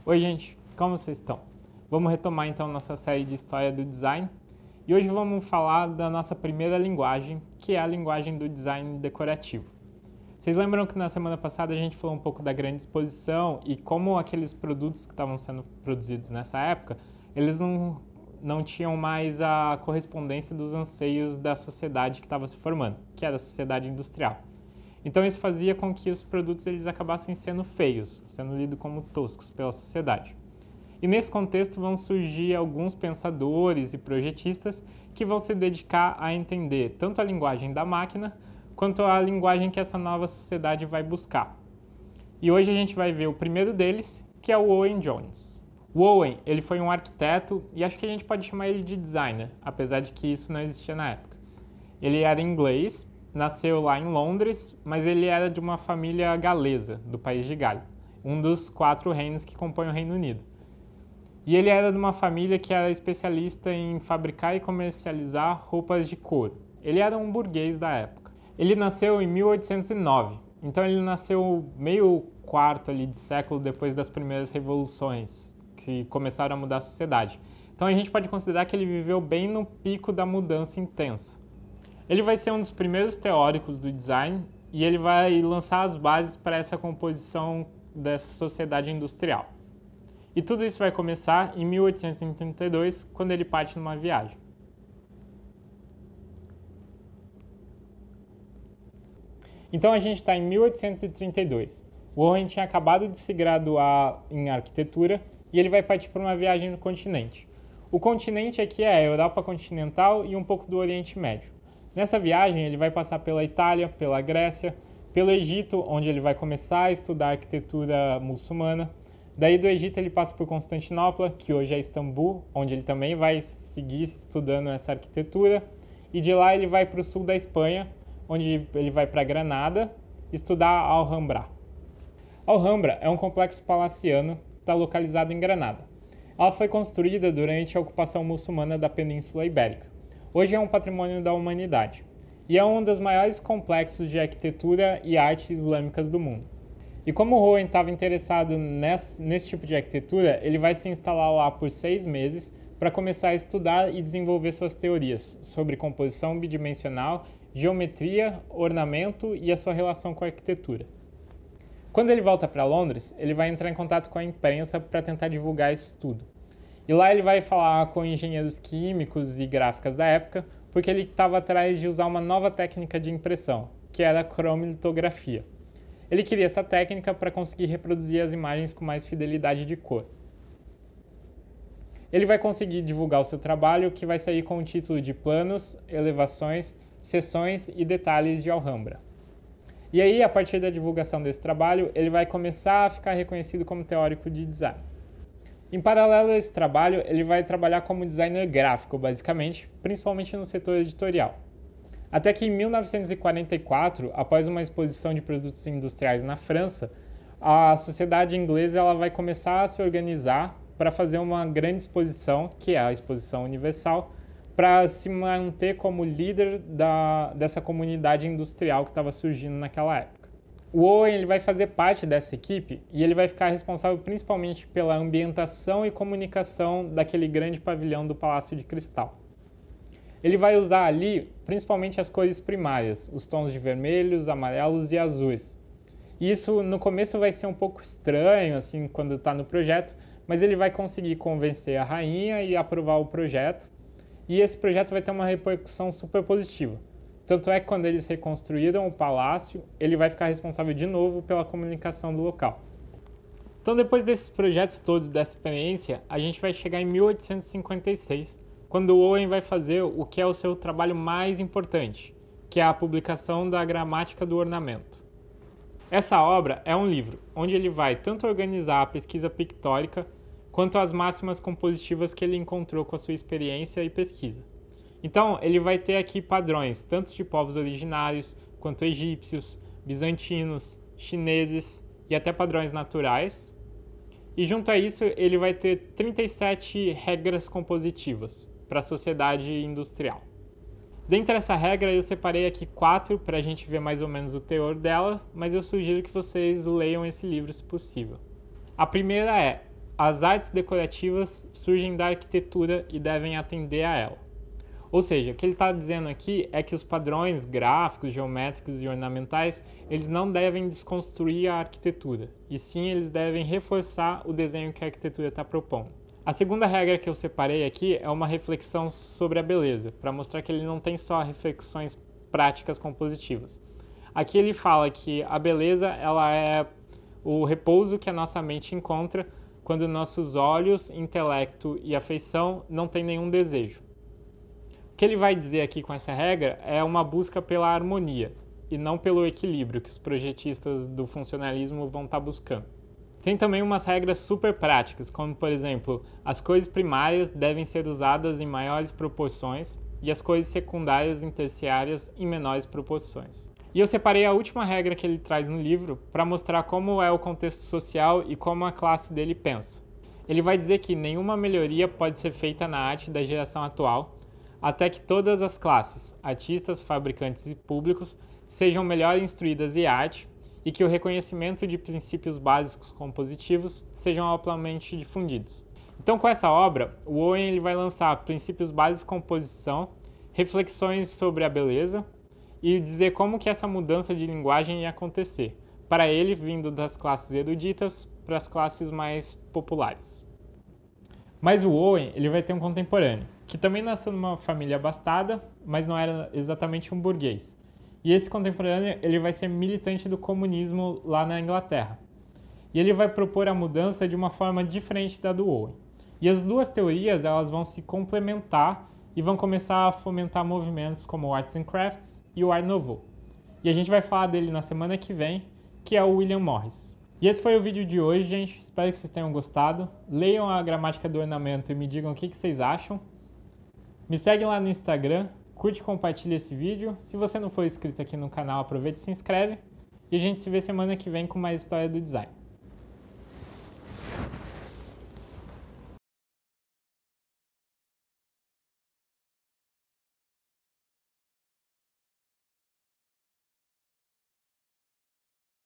Oi gente, como vocês estão? Vamos retomar então nossa série de História do Design e hoje vamos falar da nossa primeira linguagem, que é a linguagem do design decorativo. Vocês lembram que na semana passada a gente falou um pouco da grande exposição e como aqueles produtos que estavam sendo produzidos nessa época, eles não tinham mais a correspondência dos anseios da sociedade que estava se formando, que era a sociedade industrial. Então isso fazia com que os produtos eles acabassem sendo feios, sendo lidos como toscos pela sociedade. E nesse contexto vão surgir alguns pensadores e projetistas que vão se dedicar a entender tanto a linguagem da máquina quanto a linguagem que essa nova sociedade vai buscar. E hoje a gente vai ver o primeiro deles, que é o Owen Jones. O Owen, ele foi um arquiteto e acho que a gente pode chamar ele de designer, apesar de que isso não existia na época. Ele era inglês, nasceu lá em Londres, mas ele era de uma família galesa, do país de Galha, um dos 4 reinos que compõem o Reino Unido. E ele era de uma família que era especialista em fabricar e comercializar roupas de couro. Ele era um burguês da época. Ele nasceu em 1809, então ele nasceu meio quarto ali de século depois das primeiras revoluções que começaram a mudar a sociedade. Então a gente pode considerar que ele viveu bem no pico da mudança intensa. Ele vai ser um dos primeiros teóricos do design e ele vai lançar as bases para essa composição dessa sociedade industrial. E tudo isso vai começar em 1832, quando ele parte numa viagem. Então a gente está em 1832. O Owen tinha acabado de se graduar em arquitetura e ele vai partir para uma viagem no continente. O continente aqui é a Europa continental e um pouco do Oriente Médio. Nessa viagem, ele vai passar pela Itália, pela Grécia, pelo Egito, onde ele vai começar a estudar arquitetura muçulmana. Daí do Egito ele passa por Constantinopla, que hoje é Istambul, onde ele também vai seguir estudando essa arquitetura. E de lá ele vai para o sul da Espanha, onde ele vai para Granada, estudar a Alhambra. A Alhambra é um complexo palaciano que está localizado em Granada. Ela foi construída durante a ocupação muçulmana da Península Ibérica. Hoje é um patrimônio da humanidade e é um dos maiores complexos de arquitetura e arte islâmicas do mundo. E como o Owen estava interessado nesse tipo de arquitetura, ele vai se instalar lá por 6 meses para começar a estudar e desenvolver suas teorias sobre composição bidimensional, geometria, ornamento e a sua relação com a arquitetura. Quando ele volta para Londres, ele vai entrar em contato com a imprensa para tentar divulgar esse estudo. E lá ele vai falar com engenheiros químicos e gráficas da época, porque ele estava atrás de usar uma nova técnica de impressão, que era a cromolitografia. Ele queria essa técnica para conseguir reproduzir as imagens com mais fidelidade de cor. Ele vai conseguir divulgar o seu trabalho, que vai sair com o título de Planos, Elevações, Seções e Detalhes de Alhambra. E aí, a partir da divulgação desse trabalho, ele vai começar a ficar reconhecido como teórico de design. Em paralelo a esse trabalho, ele vai trabalhar como designer gráfico, basicamente, principalmente no setor editorial. Até que em 1944, após uma exposição de produtos industriais na França, a sociedade inglesa ela vai começar a se organizar para fazer uma grande exposição, que é a Exposição Universal, para se manter como líder dessa comunidade industrial que estava surgindo naquela época. O Owen ele vai fazer parte dessa equipe e ele vai ficar responsável principalmente pela ambientação e comunicação daquele grande pavilhão do Palácio de Cristal. Ele vai usar ali principalmente as cores primárias, os tons de vermelhos, amarelos e azuis. E isso no começo vai ser um pouco estranho, assim, quando está no projeto, mas ele vai conseguir convencer a rainha e aprovar o projeto. E esse projeto vai ter uma repercussão super positiva. Tanto é que quando eles reconstruíram o palácio, ele vai ficar responsável de novo pela comunicação do local. Então depois desses projetos todos, dessa experiência, a gente vai chegar em 1856, quando o Owen vai fazer o que é o seu trabalho mais importante, que é a publicação da Gramática do Ornamento. Essa obra é um livro, onde ele vai tanto organizar a pesquisa pictórica, quanto as máximas compositivas que ele encontrou com a sua experiência e pesquisa. Então, ele vai ter aqui padrões, tanto de povos originários, quanto egípcios, bizantinos, chineses e até padrões naturais. E junto a isso, ele vai ter 37 regras compositivas para a sociedade industrial. Dentre essa regra, eu separei aqui 4 para a gente ver mais ou menos o teor dela, mas eu sugiro que vocês leiam esse livro se possível. A primeira é: as artes decorativas surgem da arquitetura e devem atender a ela. Ou seja, o que ele está dizendo aqui é que os padrões gráficos, geométricos e ornamentais, eles não devem desconstruir a arquitetura, e sim eles devem reforçar o desenho que a arquitetura está propondo. A segunda regra que eu separei aqui é uma reflexão sobre a beleza, para mostrar que ele não tem só reflexões práticas compositivas. Aqui ele fala que a beleza ela é o repouso que a nossa mente encontra quando nossos olhos, intelecto e afeição não têm nenhum desejo. O que ele vai dizer aqui com essa regra é uma busca pela harmonia e não pelo equilíbrio que os projetistas do funcionalismo vão estar buscando. Tem também umas regras super práticas, como por exemplo, as cores primárias devem ser usadas em maiores proporções e as cores secundárias e terciárias em menores proporções. E eu separei a última regra que ele traz no livro para mostrar como é o contexto social e como a classe dele pensa. Ele vai dizer que nenhuma melhoria pode ser feita na arte da geração atual até que todas as classes, artistas, fabricantes e públicos, sejam melhor instruídas em arte e que o reconhecimento de princípios básicos compositivos sejam amplamente difundidos. Então, com essa obra, o Owen ele vai lançar princípios básicos de composição, reflexões sobre a beleza e dizer como que essa mudança de linguagem ia acontecer, para ele vindo das classes eruditas para as classes mais populares. Mas o Owen ele vai ter um contemporâneo, que também nasceu numa família abastada, mas não era exatamente um burguês. E esse contemporâneo ele vai ser militante do comunismo lá na Inglaterra. E ele vai propor a mudança de uma forma diferente da do Owen. E as duas teorias elas vão se complementar e vão começar a fomentar movimentos como o Arts and Crafts e o Art Nouveau. E a gente vai falar dele na semana que vem, que é o William Morris. E esse foi o vídeo de hoje, gente. Espero que vocês tenham gostado. Leiam a gramática do ornamento e me digam o que vocês acham. Me segue lá no Instagram, curte e compartilha esse vídeo. Se você não for inscrito aqui no canal, aproveita e se inscreve. E a gente se vê semana que vem com mais história do design.